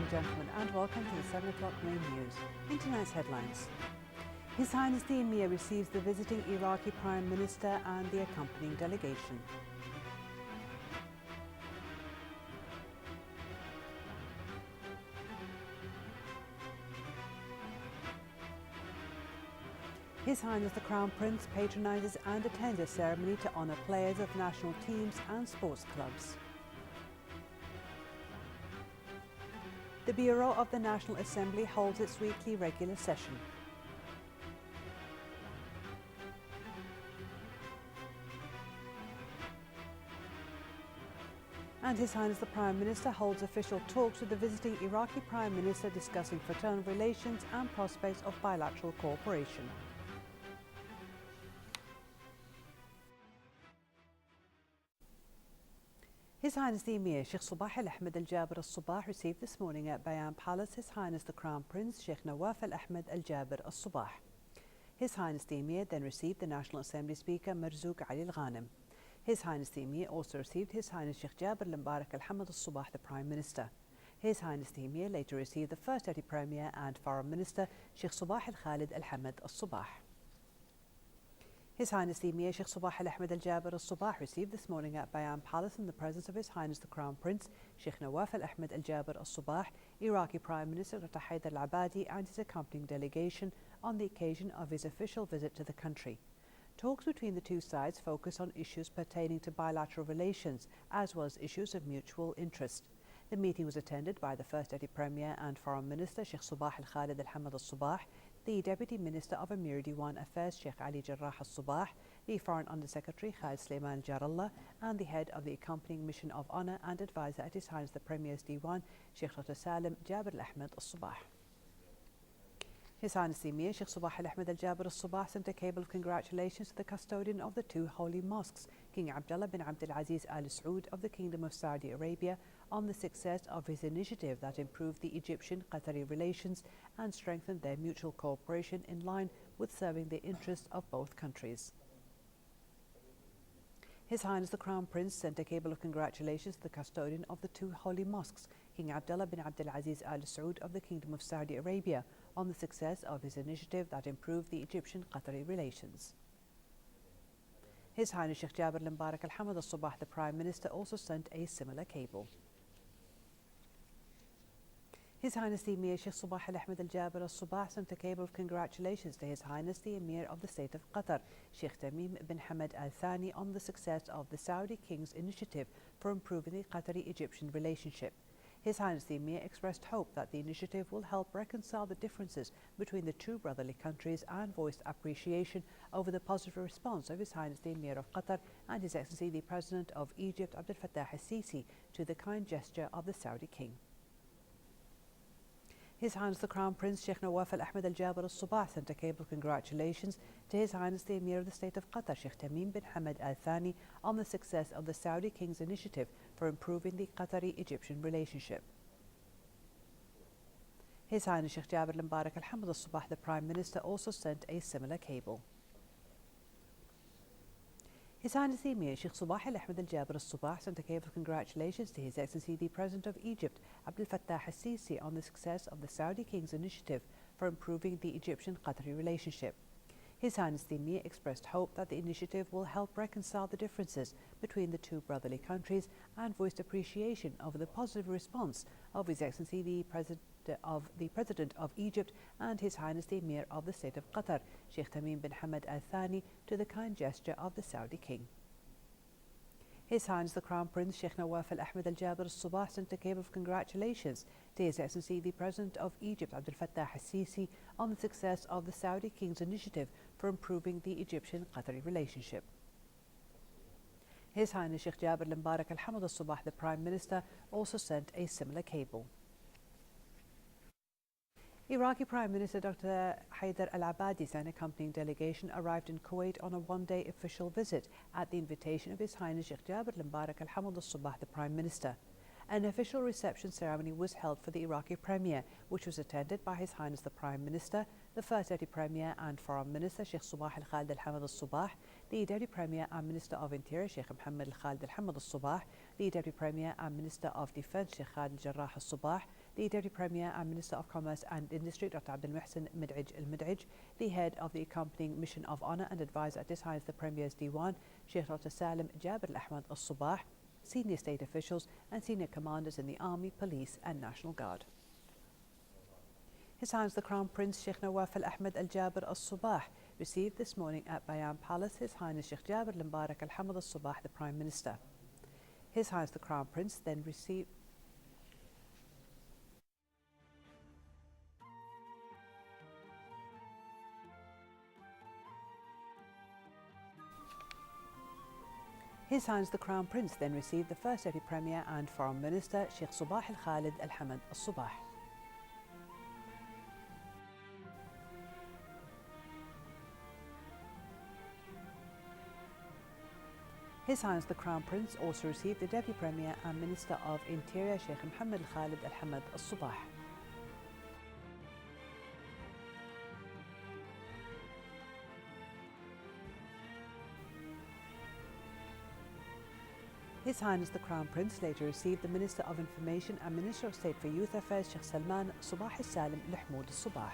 and gentlemen, and welcome to the 7 o'clock main news. In tonight's headlines, His Highness the Emir receives the visiting Iraqi Prime Minister and the accompanying delegation. His Highness the Crown Prince patronises and attends a ceremony to honour players of national teams and sports clubs. The Bureau of the National Assembly holds its weekly regular session. And His Highness the Prime Minister holds official talks with the visiting Iraqi Prime Minister discussing fraternal relations and prospects of bilateral cooperation. His Highness the Emir Sheikh Sabah Al Ahmed Al Jaber Al Sabah received this morning at Bayan Palace His Highness the Crown Prince Sheikh Nawaf Al Ahmed Al Jaber Al Sabah. His Highness the Emir then received the National Assembly Speaker Marzouk Ali Al Ghanem. His Highness the Emir also received His Highness Sheikh Jaber Al Mbarak Al Hamad Al Sabah, the Prime Minister. His Highness the Emir later received the First Deputy Premier and Foreign Minister Sheikh Sabah Al Khalid Al Hamad Al Sabah. His Highness the Emir Sheikh Sabah Al Ahmed Al Jaber Al Sabah received this morning at Bayan Palace in the presence of His Highness the Crown Prince Sheikh Nawaf Al Ahmed Al Jaber Al Sabah, Iraqi Prime Minister Dr. Haider Al Abadi and his accompanying delegation on the occasion of his official visit to the country. Talks between the two sides focus on issues pertaining to bilateral relations as well as issues of mutual interest. The meeting was attended by the First Deputy Premier and Foreign Minister Sheikh Sabah Al Khalid Al Hamad Al Sabah, the Deputy Minister of Emir Diwan Affairs Sheikh Ali Jarrah Al Sabah, the Foreign Under-Secretary Khalid Sulaiman Jarallah, and the head of the accompanying mission of honour and advisor at His Highness the Premier's Diwan Sheikh Dr. Salim Jaber Al Ahmed Al Sabah. His Highness the Emir Sheikh Sabah Al Ahmed Al Jaber Al Sabah sent a cable of congratulations to the custodian of the two holy mosques, King Abdullah bin Abdul Aziz Al Saud of the Kingdom of Saudi Arabia, on the success of his initiative that improved the Egyptian-Qatari relations and strengthened their mutual cooperation in line with serving the interests of both countries. His Highness the Crown Prince sent a cable of congratulations to the custodian of the two holy mosques, King Abdullah bin Abdul Aziz Al Saud of the Kingdom of Saudi Arabia, on the success of his initiative that improved the Egyptian-Qatari relations. His Highness Sheikh Jaber Al Mbarak Al Hamad Al Sabah, the Prime Minister, also sent a similar cable. His Highness the Emir Sheikh Sabah Al Ahmed Al Jaber Al Sabah sent a cable of congratulations to His Highness the Emir of the State of Qatar, Sheikh Tamim bin Hamad Al Thani, on the success of the Saudi King's initiative for improving the Qatari-Egyptian relationship. His Highness the Emir expressed hope that the initiative will help reconcile the differences between the two brotherly countries and voiced appreciation over the positive response of His Highness the Emir of Qatar and His Excellency the President of Egypt Abdel Fattah al-Sisi to the kind gesture of the Saudi King. His Highness the Crown Prince Sheikh Nawaf Al Ahmed Al Jaber Al Sabah sent a cable of congratulations to His Highness the Emir of the State of Qatar, Sheikh Tamim bin Hamad Al Thani, on the success of the Saudi King's initiative for improving the Qatari-Egyptian relationship. His Highness Sheikh Jaber Al Mbarak Al Hamad Al Sabah, the Prime Minister, also sent a similar cable. His Highness the Emir Sheikh Sabah Al Ahmed Al Jaber Al Sabah sent a cable of congratulations to His Excellency the President of Egypt Abdel Fattah al-Sisi on the success of the Saudi King's initiative for improving the Egyptian-Qatari relationship. His Highness the Emir expressed hope that the initiative will help reconcile the differences between the two brotherly countries and voiced appreciation over the positive response of His Excellency the President of Egypt and His Highness the Emir of the State of Qatar, Sheikh Tamim bin Hamad Al Thani, to the kind gesture of the Saudi King. His Highness the Crown Prince Sheikh Nawaf Al Ahmed Al Jaber Al Sabah sent a cable of congratulations to His Excellency the President of Egypt Abdel Fattah al-Sisi on the success of the Saudi King's initiative for improving the Egyptian-Qatari relationship. His Highness Sheikh Jaber Al Mbarak Al Hamad Al Sabah, the Prime Minister, also sent a similar cable. Iraqi Prime Minister Dr. Haider Al Abadi's and accompanying delegation arrived in Kuwait on a one-day official visit at the invitation of His Highness Sheikh Jaber Al Mbarak Al Hamad Al Sabah, the Prime Minister. An official reception ceremony was held for the Iraqi Premier, which was attended by His Highness the Prime Minister, the First Deputy Premier and Foreign Minister Sheikh Sabah Al Khalid Al Hamad Al Sabah, the Deputy Premier and Minister of Interior Sheikh Mohammed Al Khalid Al Hamad Al Sabah, the Deputy Premier and Minister of Defence Sheikh Khalid Jarrah Al Sabah, the Deputy Premier and Minister of Commerce and Industry, Dr. Abdul Muhsin Al-Mid'ij, the head of the accompanying Mission of Honour and advisor at His Highness the Premier's Diwan, Sheikh Dr. Salim Jabir Al-Ahmad Al-Subah, senior state officials and senior commanders in the Army, Police and National Guard. His Highness the Crown Prince Sheikh Nawaf Al-Ahmad Al-Jabir Al-Subah received this morning at Bayan Palace His Highness Sheikh Jabir Al-Mbarak Al-Hamad Al-Subah, the Prime Minister. His Highness the Crown Prince then received His Highness the Crown Prince then received the First Deputy Premier and Foreign Minister Sheikh Subah Al-Khalid Al-Hamad Al-Subah. His Highness the Crown Prince also received the Deputy Premier and Minister of Interior Sheikh Mohammed Al-Khalid Al-Hamad Al-Subah. His Highness the Crown Prince later received the Minister of Information and Minister of State for Youth Affairs Sheikh Salman Subah Al-Salim Al-Mahmoud Al-Subah.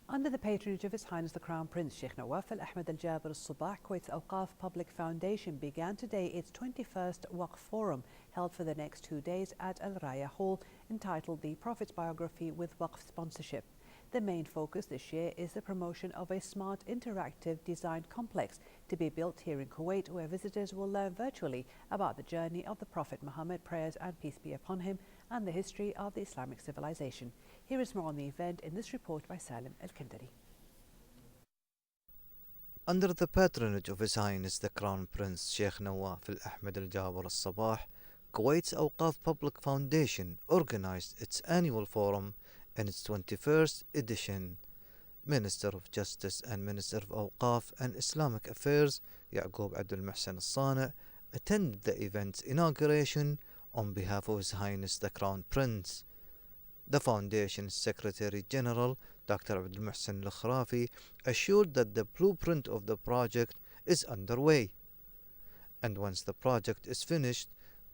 Under the patronage of His Highness the Crown Prince Sheikh Nawaf Al-Ahmad Al-Jabir Al-Subah, Kuwait's Awqaf Public Foundation began today its 21st Waqf Forum, held for the next 2 days at Al Raya Hall, entitled The Prophet's Biography with Waqf Sponsorship. The main focus this year is the promotion of a smart, interactive design complex to be built here in Kuwait, where visitors will learn virtually about the journey of the Prophet Muhammad, prayers and peace be upon him, and the history of the Islamic civilization. Here is more on the event in this report by Salim Al-Kindari. Under the patronage of His Highness the Crown Prince Sheikh Nawaf Al-Ahmad Al-Jabir Al-Subah, Kuwait's Awqaf Public Foundation organized its annual forum in its 21st edition. Minister of Justice and Minister of Awqaf and Islamic Affairs Yaqub Abdul Muhsin Al-Sani attended the event's inauguration on behalf of His Highness the Crown Prince. The Foundation's Secretary General Dr. Abdul Muhsin Al-Khrafi assured that the blueprint of the project is underway, and once the project is finished,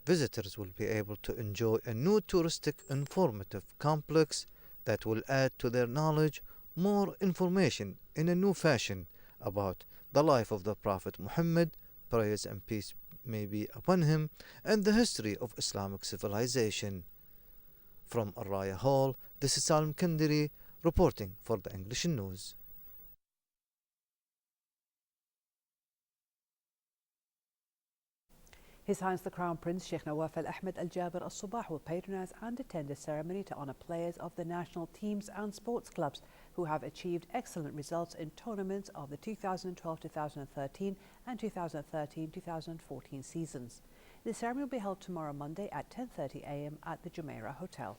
visitors will be able to enjoy a new touristic informative complex that will add to their knowledge more information in a new fashion about the life of the Prophet Muhammad, praise and peace may be upon him, and the history of Islamic civilization. From Al Raya Hall, this is Salim Kindiri reporting for the English News. His Highness the Crown Prince Sheikh Nawaf Al-Ahmad Al-Jabir Al-Subah will patronise and attend a ceremony to honour players of the national teams and sports clubs who have achieved excellent results in tournaments of the 2012-2013 and 2013-2014 seasons. The ceremony will be held tomorrow Monday at 10:30 a.m. at the Jumeirah Hotel.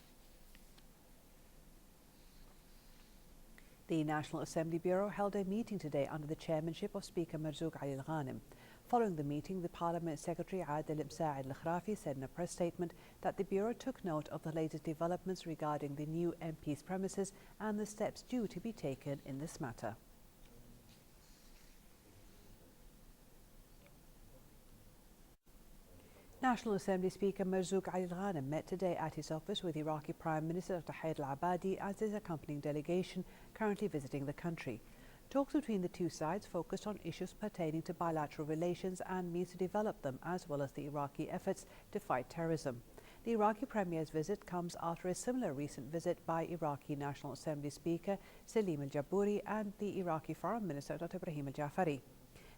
The National Assembly Bureau held a meeting today under the chairmanship of Speaker Marzouk Ali Al-Ghanim. Following the meeting, the Parliament Secretary Adil Msa'id Al-Khrafi said in a press statement that the Bureau took note of the latest developments regarding the new MP's premises and the steps due to be taken in this matter. National Assembly Speaker Marzouk Ali Al-Ghanim met today at his office with Iraqi Prime Minister Dr. Haider Al-Abadi as his accompanying delegation currently visiting the country. Talks between the two sides focused on issues pertaining to bilateral relations and means to develop them, as well as the Iraqi efforts to fight terrorism. The Iraqi Premier's visit comes after a similar recent visit by Iraqi National Assembly Speaker Salim Al-Jabouri and the Iraqi Foreign Minister Dr. Ibrahim Al-Jafari.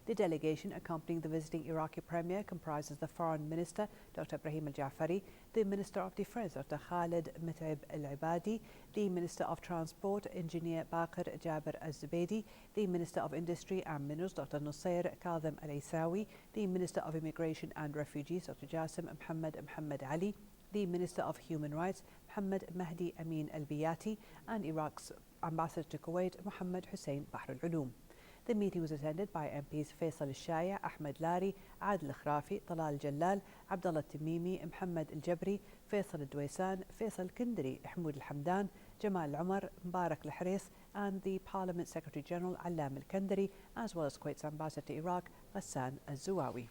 The delegation accompanying the visiting Iraqi Premier comprises the Foreign Minister Dr. Ibrahim Al-Jafari, the Minister of Defence Dr. Khalid Mit'ib Al-Ibadi, the Minister of Transport Engineer Baqir Jabir Al-Zubaydi, the Minister of Industry and Minerals Dr. Nusayr Kazim Al-Aisawi, the Minister of Immigration and Refugees Dr. Jasim Muhammad Ali, the Minister of Human Rights Muhammad Mahdi Amin Al-Biyati, and Iraq's Ambassador to Kuwait Muhammad Hussein Bahr Al-Ulum. The meeting was attended by MPs Faisal Al-Shaya, Ahmed Lari, Adil Al-Khrafi, Talal Al-Jalal, Abdullah Al-Timimi, Muhammad Al-Jabri, Faisal Al-Dwaysan, Faisal Al-Kindari, Ahmoud Al-Hamdan, Jamal Al-Umar, Mubarak Al-Haris, and the Parliament Secretary General Allam al-Kandari, as well as Kuwait's ambassador to Iraq, Ghassan al-Zuwawi.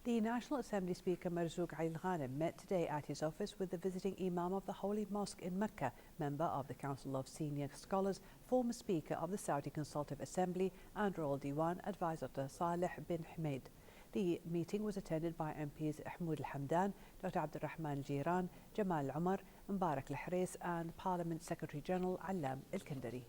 The National Assembly Speaker Marzouk Ali Ghanem met today at his office with the visiting Imam of the Holy Mosque in Mecca, member of the Council of Senior Scholars, former Speaker of the Saudi Consultative Assembly and Royal Diwan Advisor to Saleh bin Hamid. The meeting was attended by MPs Ahmoud Al-Hamdan, Dr. Abdurrahman Al-Jiran, Jamal Al-Umar, Mubarak Al-Haris and Parliament Secretary General Allam al-Kandari.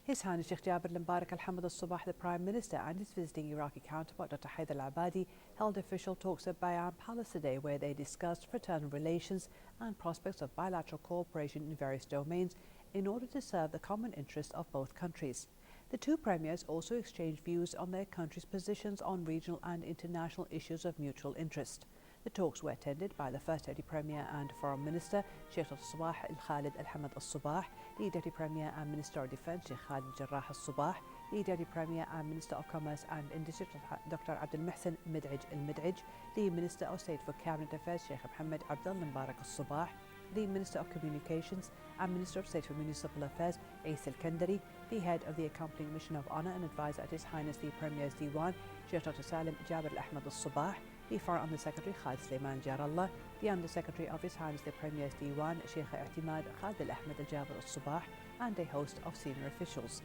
His Highness Sheikh Jabir al-Mubarak al-Hamad al-Sabah, the Prime Minister, and his visiting Iraqi counterpart Dr. Haider al-Abadi held official talks at Bayan Palace today where they discussed fraternal relations and prospects of bilateral cooperation in various domains in order to serve the common interests of both countries. The two premiers also exchanged views on their countries' positions on regional and international issues of mutual interest. The talks were attended by the First Deputy Premier and Foreign Minister Sheikh Al-Sabah Al-Khalid Al-Hamad Al-Sabah, the Deputy Premier and Minister of Defence Sheikh Khalid Jarrah Al-Sabah, the Deputy Premier and Minister of Commerce and Industry Dr. Abdul Muhsin Mid'ij Al-Mid'ij, the Minister of State for Cabinet Affairs Sheikh Mohammed Abdullah Mubarak Al-Sabah, the Minister of Communications and Minister of State for Municipal Affairs Ais Al-Kandari, the head of the accompanying mission of honour and advisor at His Highness the Premier's Diwan Sheikh Dr. Salim Jabir Al-Ahmad Al-Sabah, the Foreign Under-Secretary Khalid Sulaiman Jarallah, the Under-Secretary of His Highness the Premier's Diwan Sheikh I'timad Khalid Al-Ahmad Al-Jabir Al-Sabah, and a host of senior officials.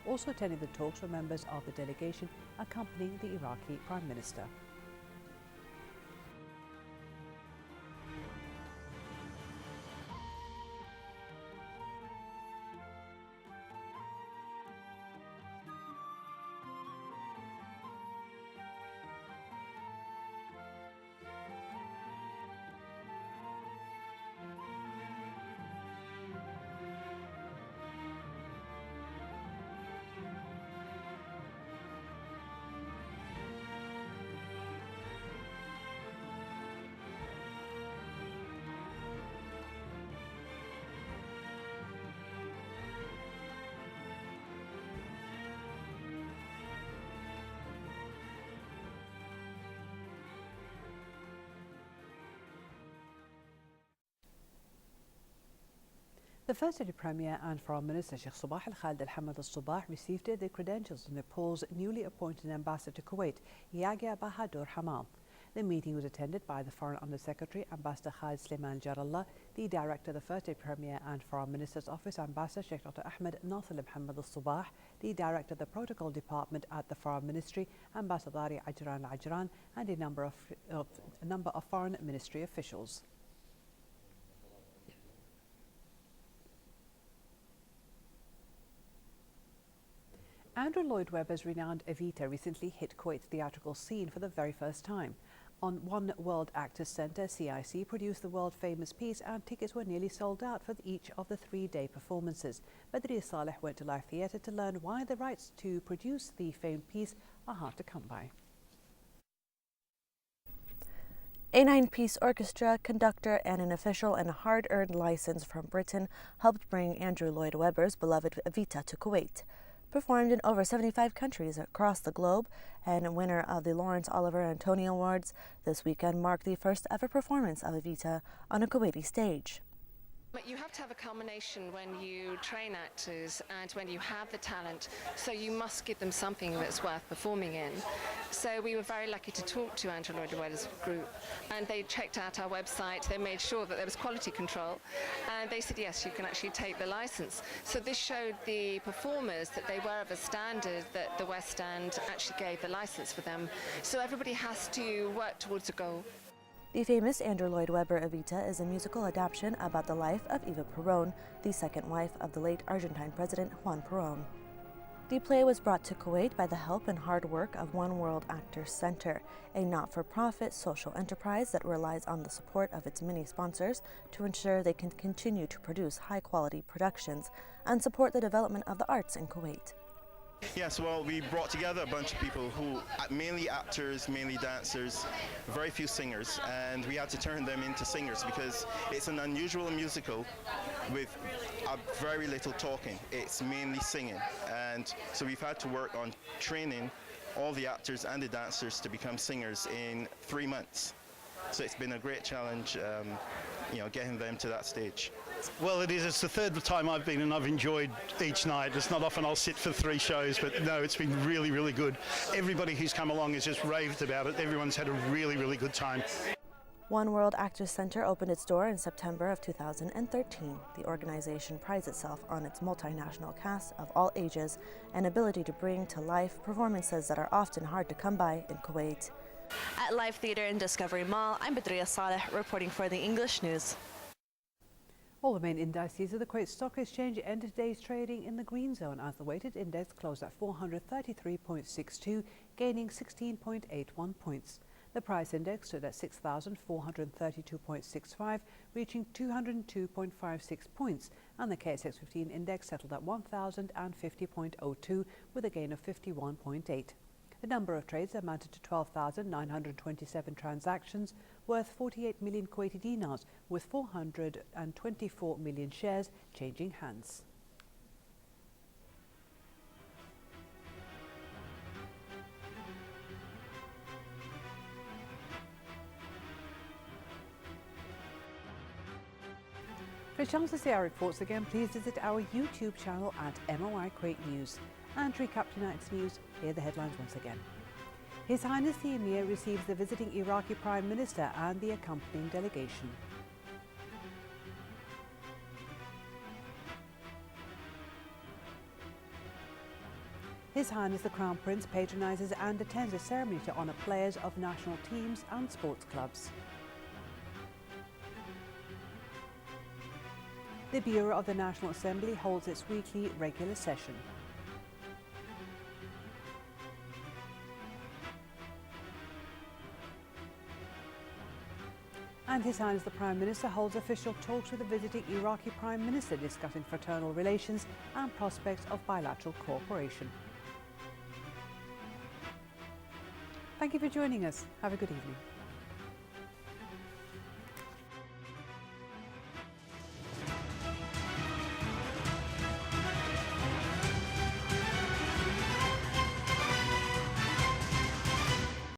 Also attending the talks were members of the delegation accompanying the Iraqi Prime Minister. The First Deputy Premier and Foreign Minister Sheikh Sabah Al-Khalid Al-Hamad Al-Sabah received the credentials of Nepal's newly appointed ambassador to Kuwait, Yagya Bahadur Hamal. The meeting was attended by the Foreign Under-Secretary, Ambassador Khalid Sulaiman Jarallah, the Director of the First Deputy Premier and Foreign Minister's Office, Ambassador Sheikh Dr. Ahmed Nasir Muhammad Al-Sabah, the Director of the Protocol Department at the Foreign Ministry, Ambassador Dari Ajran Al-Ajran, and a number of Foreign Ministry officials. Andrew Lloyd Webber's renowned Evita recently hit Kuwait's theatrical scene for the very first time. On One World Actors Centre, CIC produced the world-famous piece and tickets were nearly sold out for each of the three-day performances. Badriya Saleh went to Live Theatre to learn why the rights to produce the famed piece are hard to come by. A 9-piece orchestra, conductor and an official and hard-earned license from Britain helped bring Andrew Lloyd Webber's beloved Evita to Kuwait. Performed in over 75 countries across the globe and winner of the Lawrence Oliver and Tony Awards, this weekend marked the first ever performance of Evita on a Kuwaiti stage. You have to have a combination when you train actors and when you have the talent, so you must give them something that's worth performing in. So we were very lucky to talk to Andrew Lloyd Webber's group, and they checked out our website, they made sure that there was quality control, and they said yes, you can actually take the license. So this showed the performers that they were of a standard that the West End actually gave the license for them. So everybody has to work towards a goal. The famous Andrew Lloyd Webber Evita is a musical adaptation about the life of Eva Perón, the second wife of the late Argentine President Juan Perón. The play was brought to Kuwait by the help and hard work of One World Actors Centre, a not-for-profit social enterprise that relies on the support of its many sponsors to ensure they can continue to produce high-quality productions and support the development of the arts in Kuwait. Yes, well, we brought together a bunch of people who, mainly actors, mainly dancers, very few singers, and we had to turn them into singers because it's an unusual musical with very little talking. It's mainly singing, and so we've had to work on training all the actors and the dancers to become singers in 3 months. So it's been a great challenge getting them to that stage. Well, it is. It's the third time I've been and I've enjoyed each night. It's not often I'll sit for 3 shows, but no, it's been really, really good. Everybody who's come along has just raved about it. Everyone's had a really, really good time. One World Actors Center opened its door in September of 2013. The organization prides itself on its multinational cast of all ages and ability to bring to life performances that are often hard to come by in Kuwait. At Live Theatre in Discovery Mall, I'm Badriya Saleh reporting for the English News. All the main indices of the Kuwait Stock Exchange ended today's trading in the green zone as the weighted index closed at 433.62, gaining 16.81 points. The price index stood at 6,432.65, reaching 202.56 points, and the KSX 15 index settled at 1,050.02 with a gain of 51.8. The number of trades amounted to 12,927 transactions worth 48 million Kuwaiti dinars, with 424 million shares changing hands. For a chance to see our reports again, please visit our YouTube channel at MOI Kuwait News. And to recap tonight's news, here are the headlines once again. His Highness the Emir receives the visiting Iraqi Prime Minister and the accompanying delegation. His Highness the Crown Prince patronises and attends a ceremony to honour players of national teams and sports clubs. The Bureau of the National Assembly holds its weekly regular session. And His Highness the Prime Minister holds official talks with the visiting Iraqi Prime Minister discussing fraternal relations and prospects of bilateral cooperation. Thank you for joining us. Have a good evening.